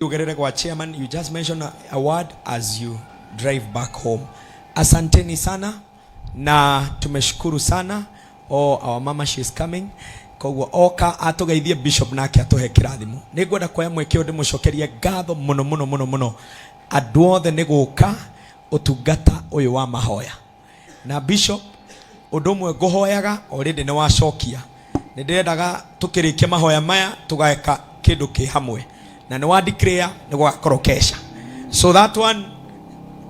Ugerere kwa chairman, you just mention a word as you drive back home. Asanteni sana na tumeshukuru sana. Our mama, she is coming. Kogwa oka atogeithie bishop nake atohe kirathimo. Nigwenda kwa mwekeo ndimucokeria ngatho muno andu othe niguka utungata uyu wa mahoya. Na bishop undu mwe nguhoyaga already ni wacokia. Nindendaga tukirikia mahoya maya tugaeka kindu ki hamwe. Na ni wa declare ni gwakorokesha. So that one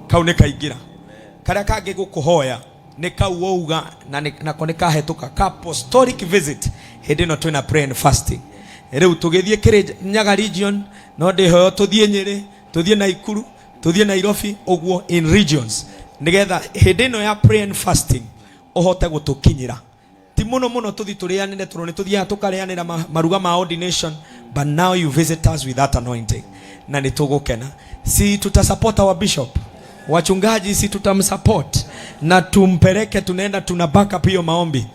kauneka igira. Karia kage gukuhoya ni kauuga na koneka hetuka ka apostolic visit hindi no twina pray and fasting. Riu tugithie kire Nyaga region no ndihoyo tuthie Nyeri, tuthie Naikuru, tuthie Nairobi oguo in regions. Nigetha hindi no ya pray and fasting ohote gutukinyira. Ti muno tuthi turianire turone tuthia tukarianira maruga ma ordination, but now you visit us with that anointing. Na nitugukena. Si tutasupport our bishop. Wachungaji si tutamsupport na tumpeleke, tunaenda tuna back up hiyo maombi,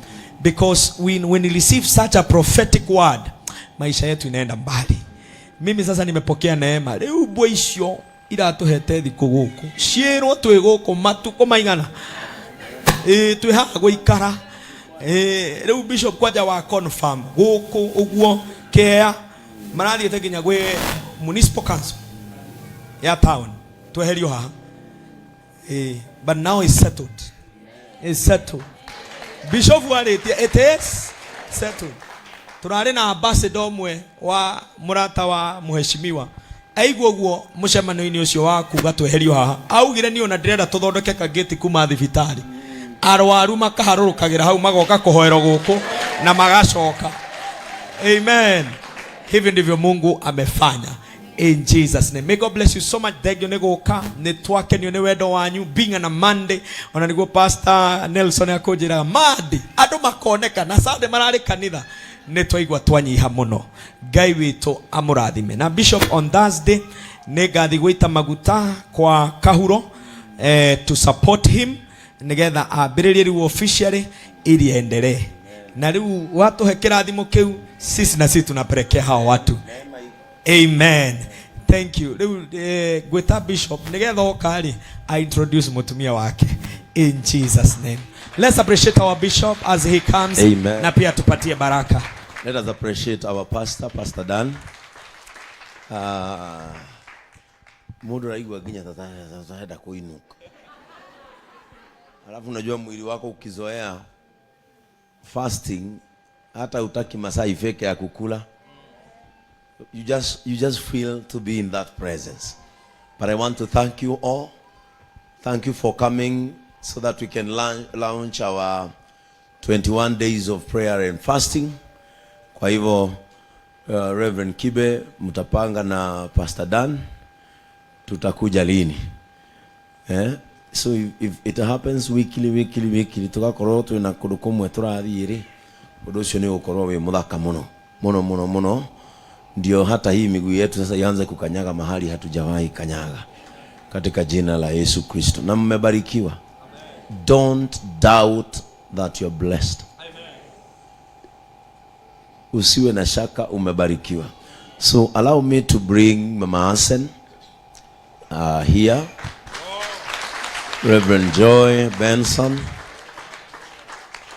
because when we receive such a prophetic word maisha yetu inaenda mbali. Mimi sasa nimepokea neema leo boisho ila atuhete thiku guku ciero twi guku matuko maigana twi hago ikara leo bishop kwaja wa confirm guku uguo kea marathi teginya gwe municipal council ya town tweherio ha. But now it's settled. It's settled. Bishop waleti, it is settled. Turare na ambassador mwe wa murata wa muheshimiwa. Aigwo guo mucemano-ini ucio wa kuga tweherio haha. Augire ni ona ndirenda tuthondeke kageti kuma thibitari. Arwaru makaharurukagira hau magoka kuhoero guku na magacoka. Amen. Hivi ndivyo Mungu amefanya. In Jesus' name. May God bless you so much. Thank you negoka netwake ni wendo wanyu being on a Monday. Ona nigo Pastor Nelson akojira madi ado makoneka na sade marare kanitha netwaigwa twanyiha muno. Ngai witu amurathime. Na bishop on Thursday negathi gwita maguta kwa kahuro to support him nigetha abiririe riu officially ili endelee. Na riu watu hekirathimo kiu sisi na sisi tunapelekea hao watu. Amen. Thank you. Gweta bishop nigetha okari I introduce mutumia wake in Jesus name. Let's appreciate our bishop as he comes. Amen. Na pia tupatie baraka. Let us appreciate our pastor, Pastor Dan. Mundu raigwa ginya tata kuinuka. Alafu unajua mwili wako ukizoea fasting hata utaki masaa ifeke ya kukula. You just feel to be in that presence. But I want to thank you all. Thank you for coming so that we can launch our 21 days of prayer and fasting. Kwa hivyo Reverend Kibe mtapanga na Pastor Dan tutakuja lini. So if it happens weekly tugakorwo twina kundu kumwe turathire undu ucio ni gukorwo wi muthaka muno. Ndio hata hii miguu yetu sasa ianze kukanyaga mahali hatujawahi kanyaga katika jina la Yesu Kristo. Na mmebarikiwa. Don't doubt that you're blessed. Usiwe na shaka umebarikiwa. So allow me to bring Mama Asen here. Reverend Joy Benson.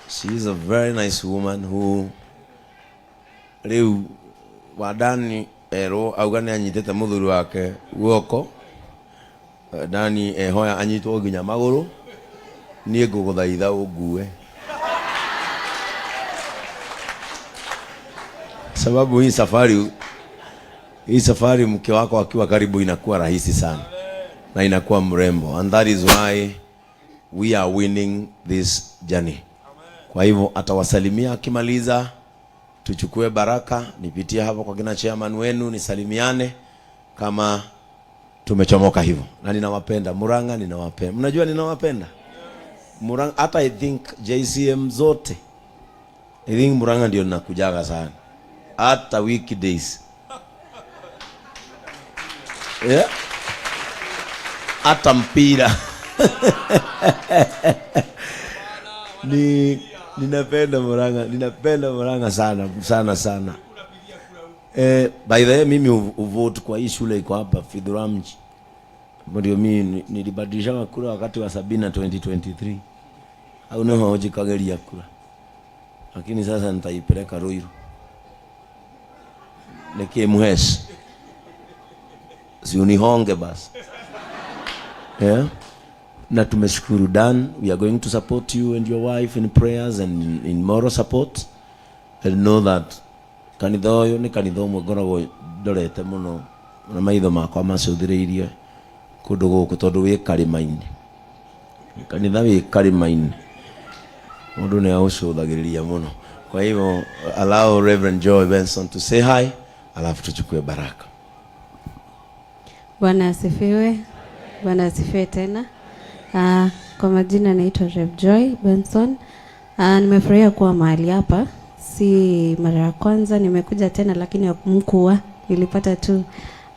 She is a very nice woman who wadani ero augane anyitete muthuri wake guoko Dani hoya anyitwo ginya maguru nie nguguthaitha ungue sababu hii safari mke wako akiwa karibu inakuwa rahisi sana na inakuwa mrembo, and that is why we are winning this journey. Kwa hivyo atawasalimia akimaliza tuchukue baraka, nipitie hapa kwa kina chairman wenu nisalimiane kama tumechomoka hivyo. Na ninawapenda Muranga, ninawapenda. Mnajua ninawapenda Muranga, hata I think JCM zote I think Muranga ndio ninakujaga sana hata weekdays. Yeah. Hata mpira. Ninapenda Muranga sana. By the way, mimi uvote kwa hii shule iko hapa Fidramji. Ndio mimi nilibadilisha kura wakati wa Sabina 2023. Au no hoji kageria kura. Lakini sasa nitaipeleka Ruiru. Niki muheshi. Si unihonge basi. Yeah. Na tumeshukuru Dan. We are going to support you and your wife in prayers and in moral support. And know that kanitha uyu ni kanitha umwe ngoragwo ndorete muno na maitho makwa macuthiriirie kundu guku tondu wi karima-ini. Kanitha wi karima-ini mundu ni aucuthagiriria muno. Kwa hivyo allow Reverend Joy Benson to say hi, alafu tuchukue baraka. Bwana asifiwe. Bwana asifiwe tena. Kwa majina naitwa Rev Joy Benson. Nimefurahia kuwa mahali hapa. Si mara ya kwanza nimekuja tena, lakini mkuu nilipata tu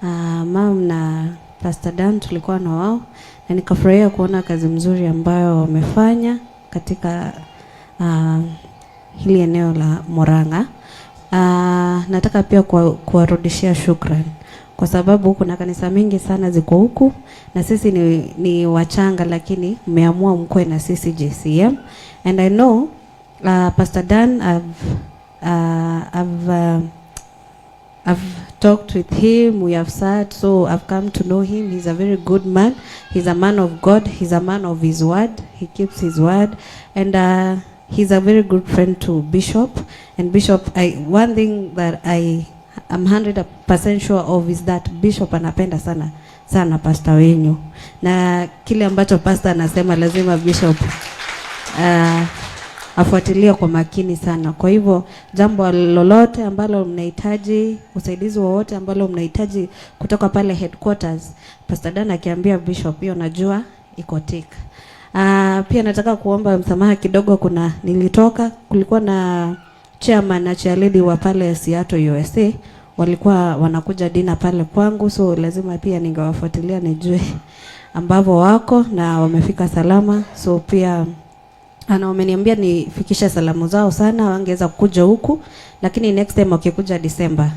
mam na Pastor Dan tulikuwa na wao, na nikafurahia kuona kazi mzuri ambayo wamefanya katika hili eneo la Murang'a. Nataka pia kuwarudishia shukrani kwa sababu kuna kanisa mingi sana ziko huku na sisi ni wachanga, lakini mmeamua mkwe na sisi JCM. And I know Pastor Dan, I've talked with him, we have sat, so I've come to know him. He's a very good man. He's a man of God. He's a man of his word. He keeps his word, and he's a very good friend to Bishop. And Bishop, one thing that I'm 100% sure of is that Bishop anapenda sana pastor wenyu, na kile ambacho pastor anasema lazima Bishop afuatilia kwa makini sana. Kwa hivyo jambo lolote ambalo mnahitaji, usaidizi wowote ambalo mnahitaji kutoka pale headquarters, Pastor Dan akiambia Bishop, hiyo najua iko tik. Pia nataka kuomba msamaha kidogo. Kulikuwa na chairman na chairlady wa pale Seattle USA, walikuwa wanakuja dina pale kwangu, so lazima pia ningewafuatilia nijue ambavyo wako na wamefika salama. So pia wameniambia nifikishe salamu zao sana, wangeweza kuja huku, lakini next time wakikuja December,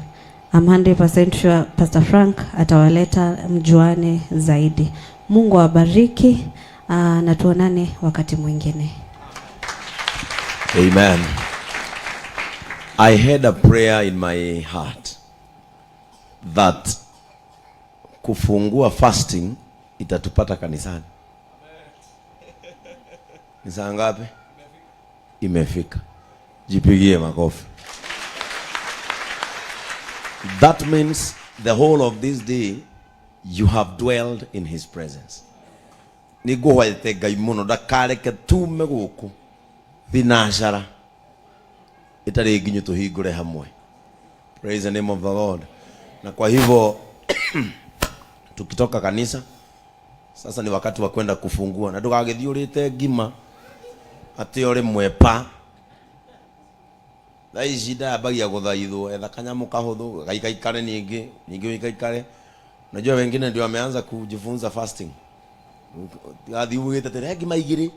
I'm 100% sure Pastor Frank atawaleta mjuane zaidi. Mungu awabariki, na tuonane wakati mwingine. Amen. I had a prayer in my heart that kufungua fasting itatupata kanisani. Ni saa ngapi? Imefika. Jipigie makofi. That means the whole of this day you have dwelled in his presence. Ni gohete Ngai muno ndakareke tume guku binashara itari nginyu tuhingure hamwe. Praise the name of the Lord. Na kwa hivyo tukitoka kanisa sasa ni wakati wa kwenda kufungua, na ndugagithiurite ngima ati ore mwepa thaici ndabagia guthaithwo etha kanyamu kahuthu gaikaikare ningi gaikaikare. Unajua wengine ndio wameanza kujifunza fasting, gathiugite tere ngima igiri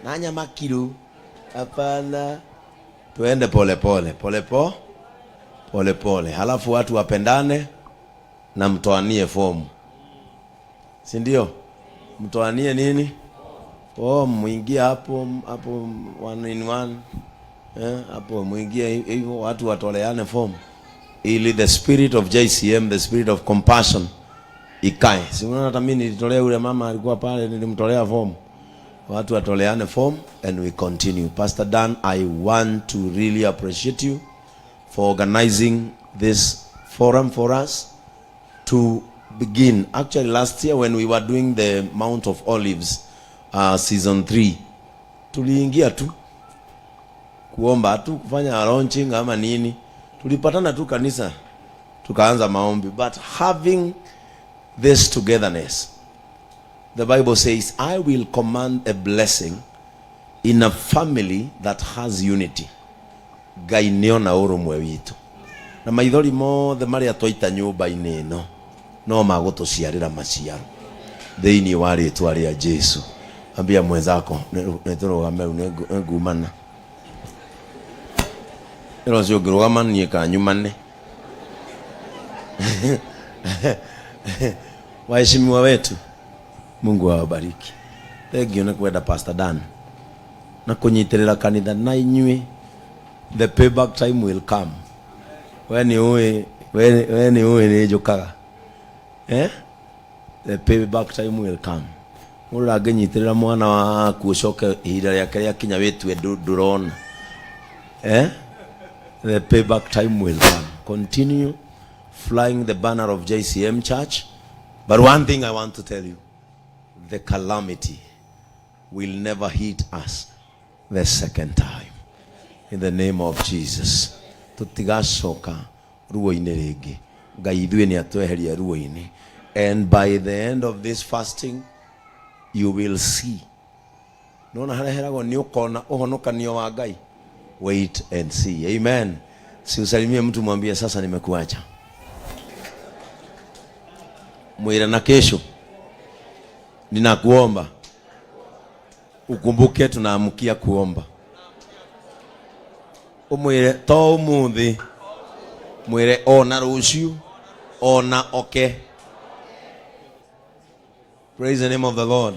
na nyama kilo. Hapana, tuende pole pole, halafu watu wapendane na mtoanie fomu, si ndio? Mtoanie nini? Muingie hapo 1 in 1, hapo muingie hivyo, watu watoleane fomu ili the spirit of JCM, the spirit of compassion ikae. Si unaona hata mimi nilitolea yule mama alikuwa pale, nilimtolea fomu. Watu watoleane fomu and we continue. Pastor Dan, I want to really appreciate you for organizing this forum for us to begin. Actually last year when we were doing the Mount of Olives season 3, tuliingia tu kuomba tu, kufanya launching ama nini, tulipatana tu kanisa tukaanza maombi. But having this togetherness, the Bible says, I will command a blessing in a family that has unity. Ngai niona urumwe witu na maithori mothe maria twaita nyumba-ini ino no magutuciarira maciaro thiini wa ritwa ria Jesu. Ambia mwenzako neturugame ngumana. Ilo sio girogama ni kanyumane. Waheshimiwa wetu, Mungu awabariki. Thank you na kwenda Pastor Dan. Na kunyitirira kanitha na inywe. The payback time will come. When you ni jokaga. The payback time will come. Ura genyitirira mwana wa kucoka ihinda rĩake rĩa kinya wetwe ndurona. The payback time will come. Continue flying the banner of JCM Church. But one thing I want to tell you, the calamity will never hit us the second time. In the name of Jesus. Tutigacoka ruo-inĩ rĩngĩ. Ngai ithuĩ nĩ atweheria ruo-inĩ. And by the end of this fasting, you will see. Nona hareheragwo nĩ ũkona ũhonokanio wa Ngai. Wait and see. Amen. Si usalimie mtu mwambie sasa nimekuacha. Mwira na kesho ninakuomba ukumbuke tunaamkia kuomba. Umwire to umuthi mwire ona rucio ona oke. Praise the name of the Lord.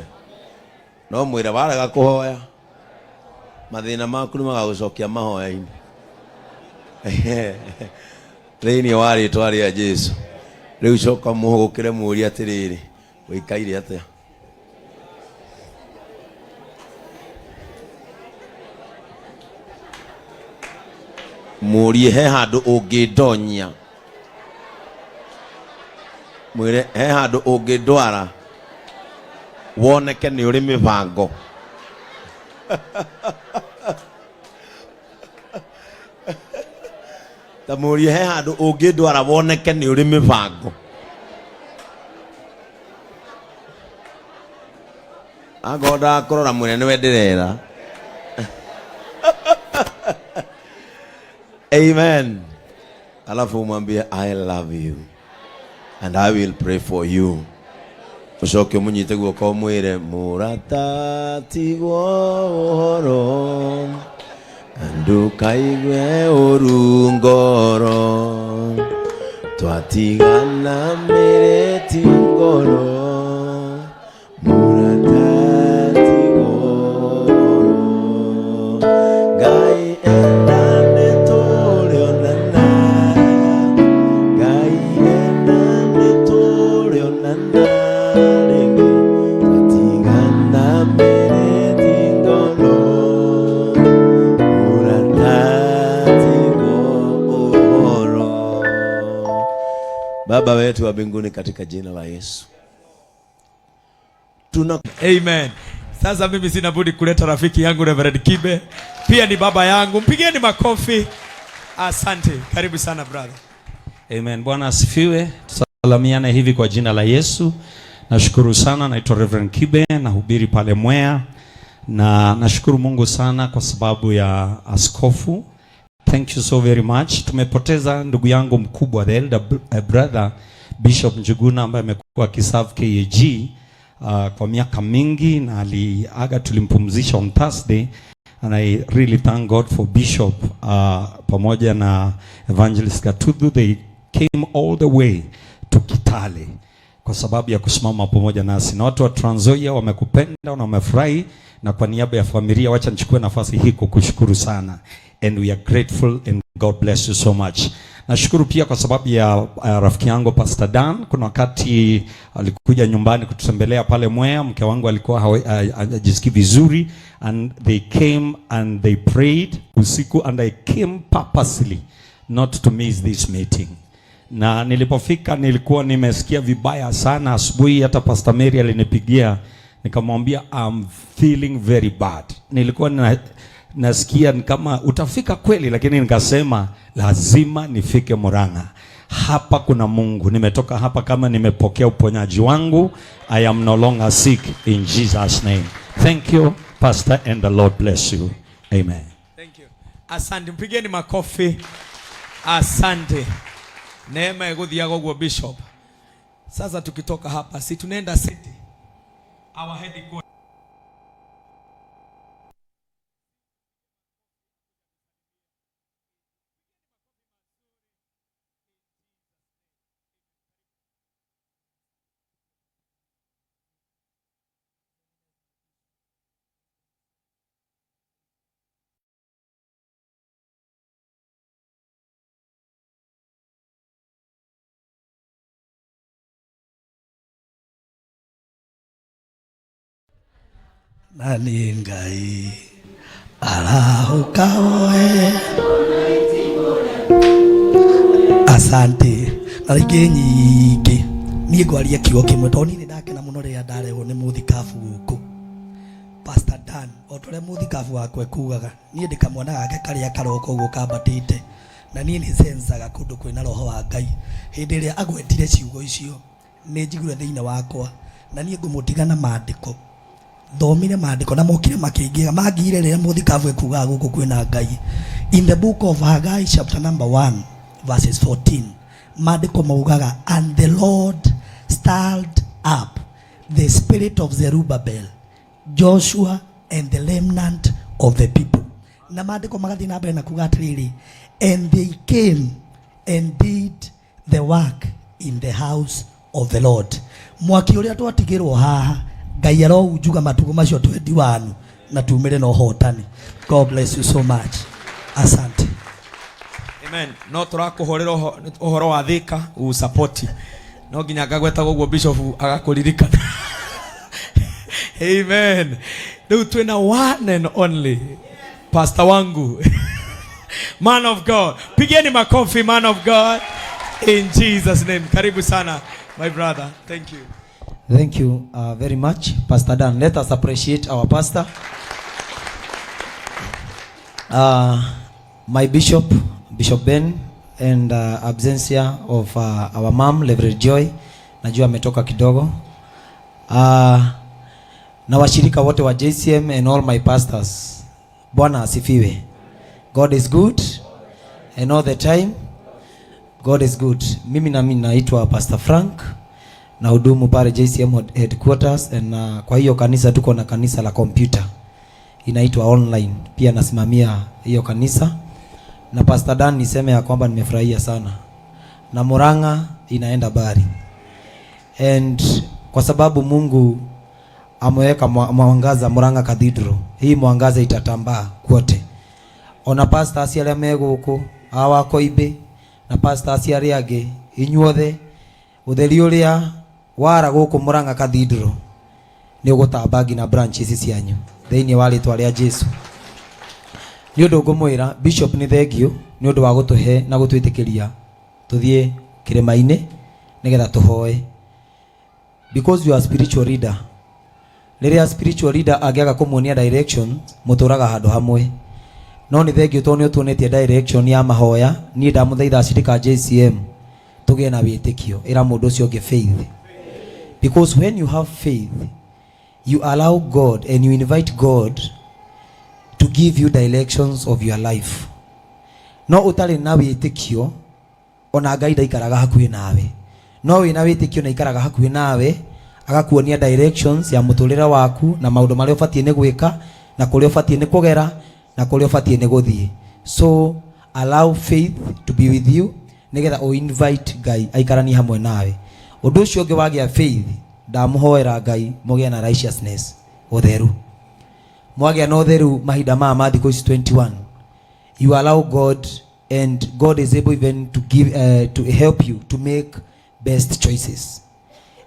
No mwire baraga kuhoya mathina maku ni magagucokia mahoya-ini. Thĩinĩ wa rĩĩtwa rĩa Jesũ. Rĩu coka mũhũgũkĩre mũũrie atĩrĩrĩ, ũikaire atĩa? Mũũrie he handũ ũngĩndonya. Mwĩre he handũ ũngĩndwara woneke nĩ ũrĩ mĩbango. Ta mũũrie he handũ ũngĩndwara woneke nĩ ũrĩ mĩbango. Agoda kũrora mwĩre nĩwe ndĩrera. Amen. Alafu umwambie I love you and I will pray for you. Ucoke munyite guoko mwĩre mũratatigwo ũhoro ndũkaigwe ũru ngoro twatigana mĩrĩti ngoro mũratatigwo Ngai enda nĩtũrĩonana Ngai enda nĩtũrĩonana rĩngĩ twatigana mĩrĩti ngoro Baba wetu wa mbinguni katika jina la Yesu. Amen. Sasa mimi sina budi kuleta rafiki yangu Reverend Kibe. Pia ni baba yangu. Mpigeni makofi. Asante. Karibu sana brother. Amen. Bwana asifiwe. Tusalamiane hivi kwa jina la Yesu. Nashukuru sana, naitwa Reverend Kibe, nahubiri pale Mwea. Na nashukuru Mungu sana kwa sababu ya askofu. Thank you so very much. Tumepoteza ndugu yangu mkubwa, the elder brother Bishop Njuguna ambaye amekuwa akiserve KAG kwa miaka mingi na aliaga, tulimpumzisha on Thursday, and I really thank God for Bishop pamoja na Evangelist Gatudhu. They came all the way to Kitale kwa sababu ya kusimama pamoja nasi, na watu wa Trans Nzoia wamekupenda na wamefurahi, na kwa niaba ya familia wacha nichukue nafasi hii kukushukuru sana, and we are grateful and God bless you so much. Nashukuru pia kwa sababu ya rafiki yangu Pastor Dan. Kuna wakati alikuja nyumbani kututembelea pale Mwea, mke wangu alikuwa hajisikii vizuri, and they came and they prayed usiku, and I came purposely not to miss this meeting. Na nilipofika nilikuwa nimesikia vibaya sana asubuhi, hata Pastor Mary alinipigia nikamwambia I'm feeling very bad. Nilikuwa nasikia kama utafika kweli, lakini nikasema lazima nifike Murang'a. Hapa kuna Mungu. Nimetoka hapa kama nimepokea uponyaji wangu. I am no longer sick in Jesus name. Thank you Pastor, and the Lord bless you. Amen. Thank you. Asante, mpigeni makofi. Asante. Neema eguthiaga guo Bishop. Sasa tukitoka hapa si tunaenda city. Our headquarters. nani ngai arahukawe. Asante na rĩngĩ nyingĩ niĩ ngwaria kiugo kĩmwe tondũ niĩ nĩndakena mũno rĩrĩa ndarehwo nĩ mũthikabu gũkũ Pastor Dan, o tũrĩa mũthikabu wakwe kugaga niĩ ndĩ kamwana gake karĩa karoko ũguo kambatĩte na niĩ nĩ sensaga kũndũ kwĩna roho wa Ngai. Hĩndĩ ĩrĩa agwetire ciugo icio nĩ njiguire thĩinĩ wakwa na niĩ ngũmũtiga na maandĩko, thomire maandĩko na mokire makĩingĩra mangire rĩrĩa mũthikabu ekugaga gũkũ kwĩna Ngai. In the book of Haggai chapter number 1 verses 14 maandĩko maugaga, and the Lord stirred up the spirit of Zerubbabel, Joshua and the remnant of the people. Na maandĩko magathiĩ na mbere na kuga atĩrĩrĩ, and they came and did the work in the house of the Lord. Mwaki ũrĩa twatigĩrwo haha Ngai arounjuga matugo macio 21 na tumĩre na ũhotani. God bless you so much. Asante. Amen. No tũrakũhorera ũhoro wa Thika support. No nginya ngagweta gũguo bishop agakũririkana. Amen. Rĩu twĩna one and only pastor wangu. Man of God. Pigeni makofi, man of God. In Jesus name. Karibu sana my brother. Thank you. Thank you very much, Pastor Dan. Let us appreciate our pastor. My bishop, Bishop Ben, and absentia of our mom, Reverend Joy. Najua ametoka kidogo. Na washirika wote wa JCM and all my pastors. Bwana asifiwe. God is good and all the time. God is good. Mimi naitwa Pastor Frank na hudumu pale JCM headquarters, and kwa hiyo kanisa tuko na kanisa la computer inaitwa online, pia nasimamia hiyo kanisa. Na Pastor Dan, niseme ya kwamba nimefurahia sana na Murang'a inaenda bari, and kwa sababu Mungu ameweka mwangaza Murang'a Cathedral, hii mwangaza itatambaa kwote. Ona pastor aciaria meguku awako ibe na pastor aciaria age inyuothe utheri uria wara guku Murang'a Cathedral ni ugutamba na branches cianyu thiini wa ritwa ria Jesu. Ni undu ngumwira bishop ni thengio ni undu wa gutuhe na gutwitikiria tuthie kirima-ini nigetha tuhoe, because you are spiritual leader. Riria spiritual leader agiaga kumuonia direction muturaga handu hamwe. No ni thengio to ni utuonetie direction ya mahoya. Ni ndamuthaitha ashirika JCM tugie na witikio ira mundu ucio nge faith, because when you have faith you allow God and you invite God to give you directions of your life. No utari na witikio ona Ngai ndaikaraga hakuhi nawe. No wina witikio na ikaraga hakuhi nawe agakuonia directions ya muturira waku na maundu maria ubatie ni gwika na kuria ubatie ni kugera na kuria ubatie ni guthie. So allow faith to be with you nigetha o invite Ngai aikarani hamwe nawe. Undu ucio ungi wagia faith ndamuhoera Ngai mugia na righteousness utheru. Mwagia no theru mahinda ma Matthew 21. You allow God, and God is able even to give to help you to make best choices.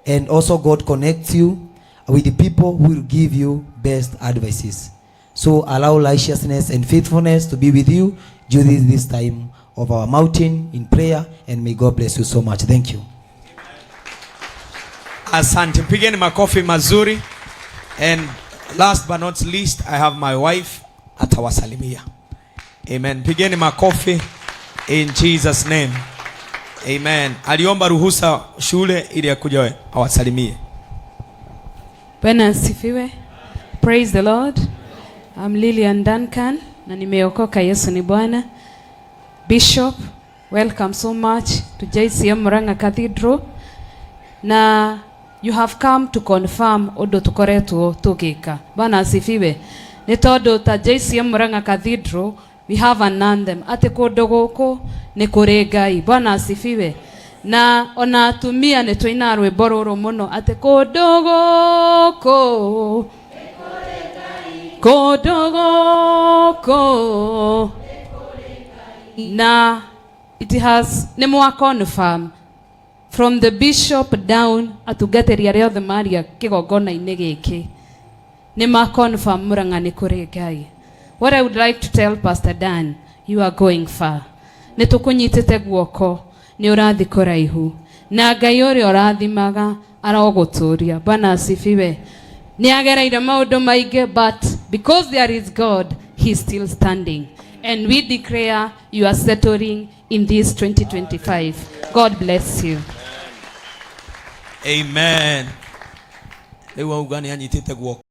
And also God connects you with the people who will give you best advices. So allow righteousness and faithfulness to be with you during this time of our mountain in prayer, and may God bless you so much. Thank you. Asante, pigeni makofi mazuri. And last but not least, I have my wife atawasalimia. Amen. Pigeni makofi in Jesus name. Amen. Aliomba ruhusa shule ili akuja awasalimie. Bwana asifiwe. Praise the Lord. I'm Lillian Duncan na nimeokoka. Yesu ni Bwana. Bishop, welcome so much to JCM Murang'a Cathedral. Na you have come to confirm odo tukoretwo tugika. Bwana asifiwe. Ni tondu ta JCM Murang'a Cathedral we have an anthem ati kundu guku ni kuri Ngai. Bwana asifiwe. Na ona atumia ni twaina rwimbo ruru muno ati kundu guku kundu guku na it has ni mwa confirm from the bishop down atugateria riothe maria kigongona-ini giki ni ma confirm murang'ani kuri Ngai. What I would like to tell Pastor Dan, you are going far. Ni tukunyitite guoko, ni urathi kuraihu. Na Ngai uri urathimaga aroguturia. Bwana asifiwe. Ni agereire maundu maingi, but because there is God, he is still standing. And we declare you are settling in this 2025. God bless you. Amen. Lewa ugani anyitite guoko.